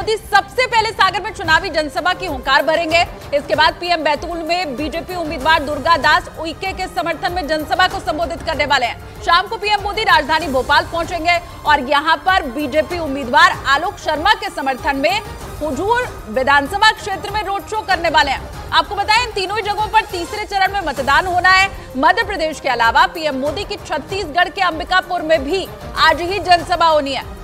मोदी सबसे पहले सागर में चुनावी जनसभा की हुंकार भरेंगे। इसके बाद पीएम बैतूल में बीजेपी उम्मीदवार दुर्गा दास उइके के समर्थन में जनसभा को संबोधित करने वाले हैं। शाम को पीएम मोदी राजधानी भोपाल पहुंचेंगे और यहां पर बीजेपी उम्मीदवार आलोक शर्मा के समर्थन में हुजूर विधानसभा क्षेत्र में रोड शो करने वाले हैं। आपको बताएं, इन तीनों जगहों पर तीसरे चरण में मतदान होना है। मध्य प्रदेश के अलावा पीएम मोदी की छत्तीसगढ़ के अंबिकापुर में भी आज ही जनसभा होनी है।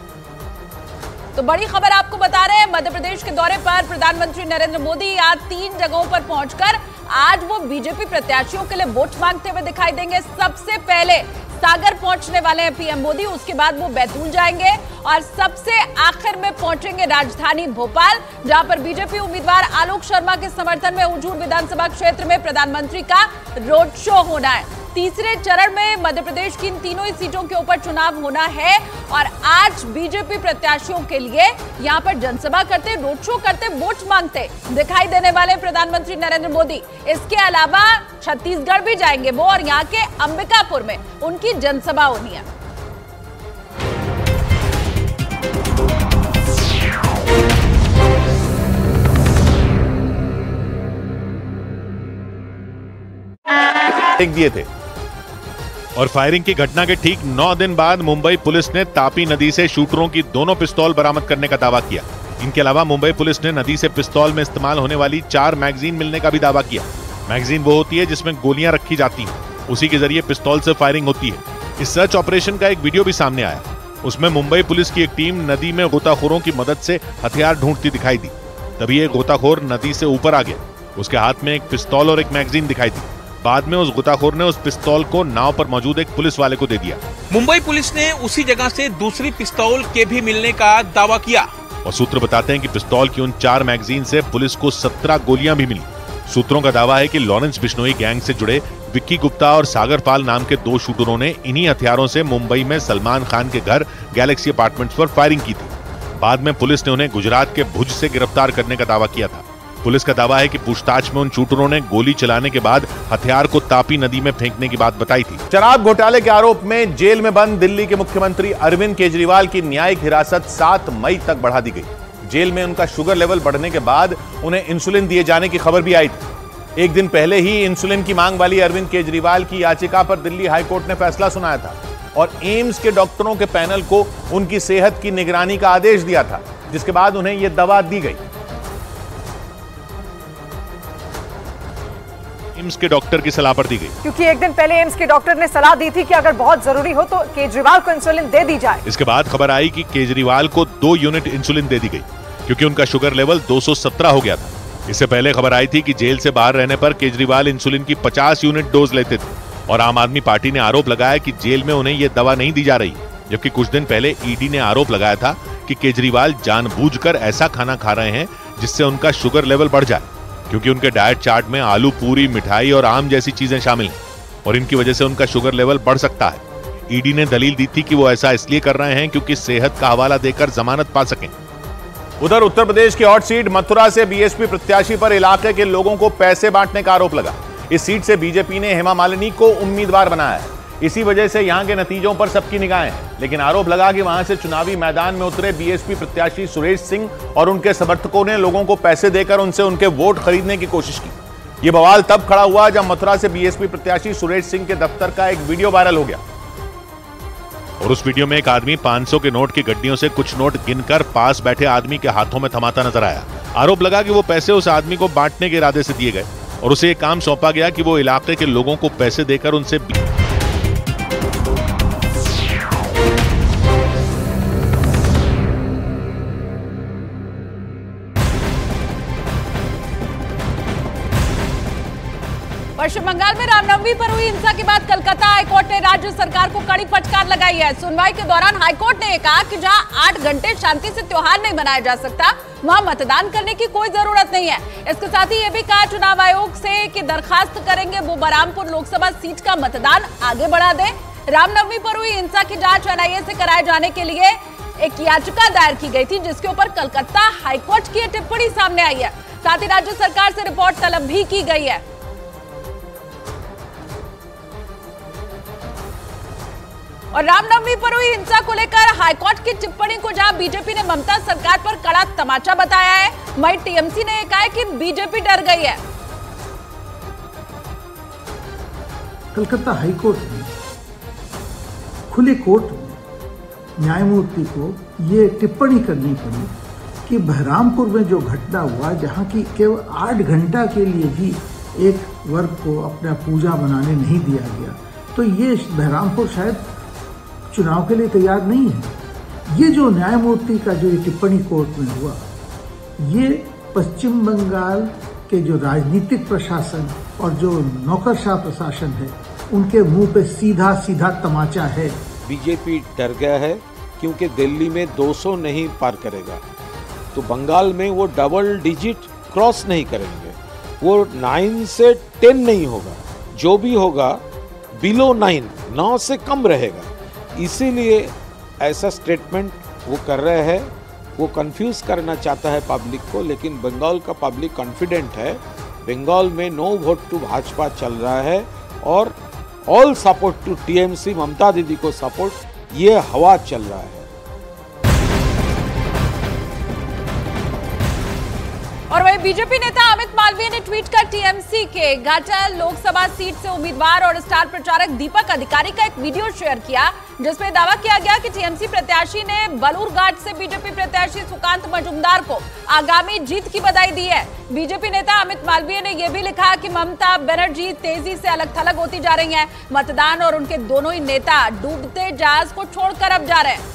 तो बड़ी खबर आपको बता रहे हैं, मध्य प्रदेश के दौरे पर प्रधानमंत्री नरेंद्र मोदी आज 3 जगहों पर पहुंचकर आज वो बीजेपी प्रत्याशियों के लिए वोट मांगते हुए दिखाई देंगे। सबसे पहले सागर पहुंचने वाले हैं पीएम मोदी, उसके बाद वो बैतूल जाएंगे और सबसे आखिर में पहुंचेंगे राजधानी भोपाल, जहां पर बीजेपी उम्मीदवार आलोक शर्मा के समर्थन में हुजूर विधानसभा क्षेत्र में प्रधानमंत्री का रोड शो होना है। तीसरे चरण में मध्य प्रदेश की इन तीनों ही सीटों के ऊपर चुनाव होना है और आज बीजेपी प्रत्याशियों के लिए यहां पर जनसभा करते, रोड शो करते, वोट मांगते दिखाई देने वाले प्रधानमंत्री नरेंद्र मोदी। इसके अलावा छत्तीसगढ़ भी जाएंगे वो और यहां के अंबिकापुर में उनकी जनसभा होनी है। दिए थे और फायरिंग की घटना के ठीक 9 दिन बाद मुंबई पुलिस ने तापी नदी से शूटरों की दोनों पिस्तौल बरामद करने का दावा किया। इनके अलावा मुंबई पुलिस ने नदी से पिस्तौल में इस्तेमाल होने वाली 4 मैगजीन मिलने का भी दावा किया। मैगजीन वो होती है जिसमें गोलियां रखी जाती हैं, उसी के जरिए पिस्तौल से फायरिंग होती है। इस सर्च ऑपरेशन का एक वीडियो भी सामने आया। उसमें मुंबई पुलिस की एक टीम नदी में गोताखोरों की मदद से हथियार ढूंढती दिखाई दी। तभी एक गोताखोर नदी से ऊपर आ गया। उसके हाथ में एक पिस्तौल और एक मैगजीन दिखाई दी। बाद में उस गोताखोर ने उस पिस्तौल को नाव पर मौजूद एक पुलिस वाले को दे दिया। मुंबई पुलिस ने उसी जगह से दूसरी पिस्तौल के भी मिलने का दावा किया और सूत्र बताते हैं कि पिस्तौल की उन 4 मैगजीन से पुलिस को 17 गोलियां भी मिली। सूत्रों का दावा है कि लॉरेंस बिश्नोई गैंग से जुड़े विक्की गुप्ता और सागर पाल नाम के 2 शूटरों ने इन्हीं हथियारों से मुंबई में सलमान खान के घर गैलेक्सी अपार्टमेंट्स पर फायरिंग की थी। बाद में पुलिस ने उन्हें गुजरात के भुज से गिरफ्तार करने का दावा किया था। पुलिस का दावा है कि पूछताछ में उन शूटरों ने गोली चलाने के बाद हथियार को तापी नदी में फेंकने की बात बताई थी। शराब घोटाले के आरोप में जेल में बंद दिल्ली के मुख्यमंत्री अरविंद केजरीवाल की न्यायिक हिरासत 7 मई तक बढ़ा दी गई। जेल में उनका शुगर लेवल बढ़ने के बाद उन्हें इंसुलिन दिए जाने की खबर भी आई थी। एक दिन पहले ही इंसुलिन की मांग वाली अरविंद केजरीवाल की याचिका पर दिल्ली हाईकोर्ट ने फैसला सुनाया था और एम्स के डॉक्टरों के पैनल को उनकी सेहत की निगरानी का आदेश दिया था, जिसके बाद उन्हें यह दवा दी गई। एम्स के डॉक्टर की सलाह पर दी गई, क्योंकि एक दिन पहले एम्स के डॉक्टर ने सलाह दी थी कि अगर बहुत जरूरी हो तो केजरीवाल को इंसुलिन दे दी जाए। इसके बाद खबर आई कि केजरीवाल को 2 यूनिट इंसुलिन दे दी गई क्योंकि उनका शुगर लेवल 217 हो गया था। इससे पहले खबर आई थी कि जेल से बाहर रहने पर केजरीवाल इंसुलिन की 50 यूनिट डोज लेते थे और आम आदमी पार्टी ने आरोप लगाया कि जेल में उन्हें यह दवा नहीं दी जा रही, जबकि कुछ दिन पहले ईडी ने आरोप लगाया था कि केजरीवाल जानबूझकर ऐसा खाना खा रहे हैं जिससे उनका शुगर लेवल बढ़ जाए, क्योंकि उनके डाइट चार्ट में आलू पूरी, मिठाई और आम जैसी चीजें शामिल हैं और इनकी वजह से उनका शुगर लेवल बढ़ सकता है। ईडी ने दलील दी थी कि वो ऐसा इसलिए कर रहे हैं क्योंकि सेहत का हवाला देकर जमानत पा सकें। उधर उत्तर प्रदेश की हॉट सीट मथुरा से बीएसपी प्रत्याशी पर इलाके के लोगों को पैसे बांटने का आरोप लगा। इस सीट से बीजेपी ने हेमा मालिनी को उम्मीदवार बनाया है। इसी वजह से यहां के नतीजों पर सबकी निगाहें हैं, लेकिन आरोप लगा कि वहां से चुनावी मैदान में उतरे बीएसपी प्रत्याशी सुरेश सिंह और उनके समर्थकों ने लोगों को पैसे देकर उनसे उनके वोट खरीदने की कोशिश की। यह बवाल तब खड़ा हुआ जब मथुरा से बीएसपी प्रत्याशी सुरेश सिंह के दफ्तर का एक वीडियो वायरल हो गया और उस वीडियो में एक आदमी 500 के नोट की गड्डियों से कुछ नोट गिनकर पास बैठे आदमी के हाथों में थमाता नजर आया। आरोप लगा कि वो पैसे उस आदमी को बांटने के इरादे से दिए गए और उसे एक काम सौंपा गया कि वो इलाके के लोगों को पैसे देकर उनसे पश्चिम बंगाल में रामनवमी पर हुई हिंसा के बाद कलकत्ता हाईकोर्ट ने राज्य सरकार को कड़ी फटकार लगाई है। सुनवाई के दौरान हाईकोर्ट ने कहा कि जहां 8 घंटे शांति से त्योहार नहीं मनाया जा सकता, वहां मतदान करने की कोई जरूरत नहीं है। इसके साथ ही ये भी कहा चुनाव आयोग से कि दरखास्त करेंगे वो बरहामपुर लोकसभा सीट का मतदान आगे बढ़ा दे। रामनवमी पर हुई हिंसा की जांच एनआईए से कराए जाने के लिए एक याचिका दायर की गई थी, जिसके ऊपर कलकत्ता हाईकोर्ट की टिप्पणी सामने आई है। साथ ही राज्य सरकार से रिपोर्ट तलब भी की गई है। और रामनवमी पर हुई हिंसा को लेकर हाईकोर्ट की टिप्पणी को जहां बीजेपी ने ममता सरकार पर कड़ा तमाचा बताया है, वहीं टीएमसी ने कहा है कि बीजेपी डर गई है। कलकत्ता हाईकोर्ट में खुले कोर्ट में न्यायमूर्ति को ये टिप्पणी करनी पड़ी कि बहरामपुर में जो घटना हुआ, जहां की केवल 8 घंटा के लिए भी एक वर्ग को अपना पूजा मनाने नहीं दिया गया, तो ये बहरामपुर शायद चुनाव के लिए तैयार नहीं है। ये जो न्यायमूर्ति का जो ये टिप्पणी कोर्ट में हुआ, ये पश्चिम बंगाल के जो राजनीतिक प्रशासन और जो नौकरशाह प्रशासन है, उनके मुंह पे सीधा सीधा तमाचा है। बीजेपी डर गया है क्योंकि दिल्ली में 200 नहीं पार करेगा, तो बंगाल में वो डबल डिजिट क्रॉस नहीं करेंगे, वो 9 से 10 नहीं होगा, जो भी होगा बिलो 9 से कम रहेगा। इसीलिए ऐसा स्टेटमेंट वो कर रहे हैं। वो कंफ्यूज करना चाहता है पब्लिक को, लेकिन बंगाल का पब्लिक कॉन्फिडेंट है। बंगाल में नो वोट टू भाजपा चल रहा है और ऑल सपोर्ट टू टीएमसी, ममता दीदी को सपोर्ट, ये हवा चल रहा है। और वहीं बीजेपी नेता अमित मालवीय ने ट्वीट कर टीएमसी के घाटा लोकसभा सीट से उम्मीदवार और स्टार प्रचारक दीपक अधिकारी का एक वीडियो शेयर किया, जिसमें दावा किया गया कि टीएमसी प्रत्याशी ने बलूरघाट से बीजेपी प्रत्याशी सुकांत मजुमदार को आगामी जीत की बधाई दी है। बीजेपी नेता अमित मालवीय ने यह भी लिखा कि ममता बनर्जी तेजी से अलग थलग होती जा रही हैं। मतदान और उनके दोनों ही नेता डूबते जहाज को छोड़कर अब जा रहे हैं।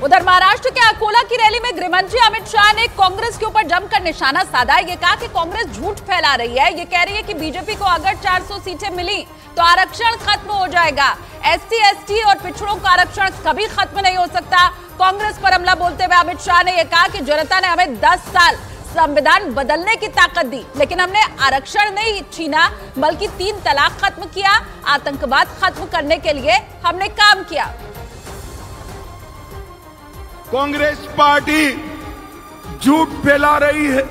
उधर महाराष्ट्र के अकोला की रैली में गृहमंत्री अमित शाह ने कांग्रेस के ऊपर जमकर निशाना साधा। ये कहा कि कांग्रेस झूठ फैला रही है। ये कह रही है कि बीजेपी को अगर 400 सीटें मिली तो आरक्षण खत्म हो जाएगा। एससी, एसटी और पिछड़ों का आरक्षण कभी खत्म नहीं हो सकता। कांग्रेस पर हमला बोलते हुए अमित शाह ने यह कहा कि जनता ने हमें 10 साल संविधान बदलने की ताकत दी, लेकिन हमने आरक्षण नहीं छीना, बल्कि 3 तलाक खत्म किया, आतंकवाद खत्म करने के लिए हमने काम किया। कांग्रेस पार्टी झूठ फैला रही है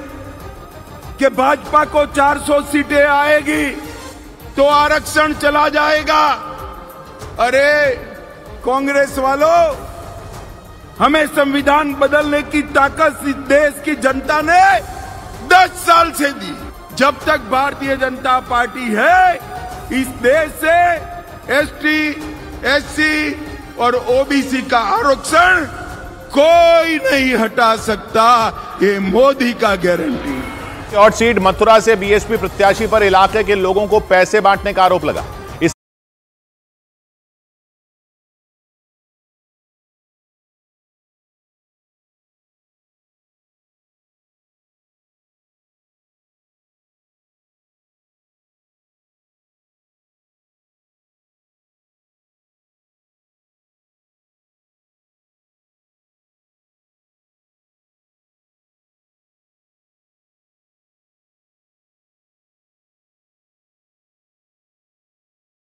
कि भाजपा को 400 सीटें आएगी तो आरक्षण चला जाएगा। अरे कांग्रेस वालों, हमें संविधान बदलने की ताकत इस देश की जनता ने 10 साल से दी। जब तक भारतीय जनता पार्टी है, इस देश से एसटी, एससी और ओबीसी का आरक्षण कोई नहीं हटा सकता। ये मोदी का गारंटी। और सीट मथुरा से बीएसपी प्रत्याशी पर इलाके के लोगों को पैसे बांटने का आरोप लगा।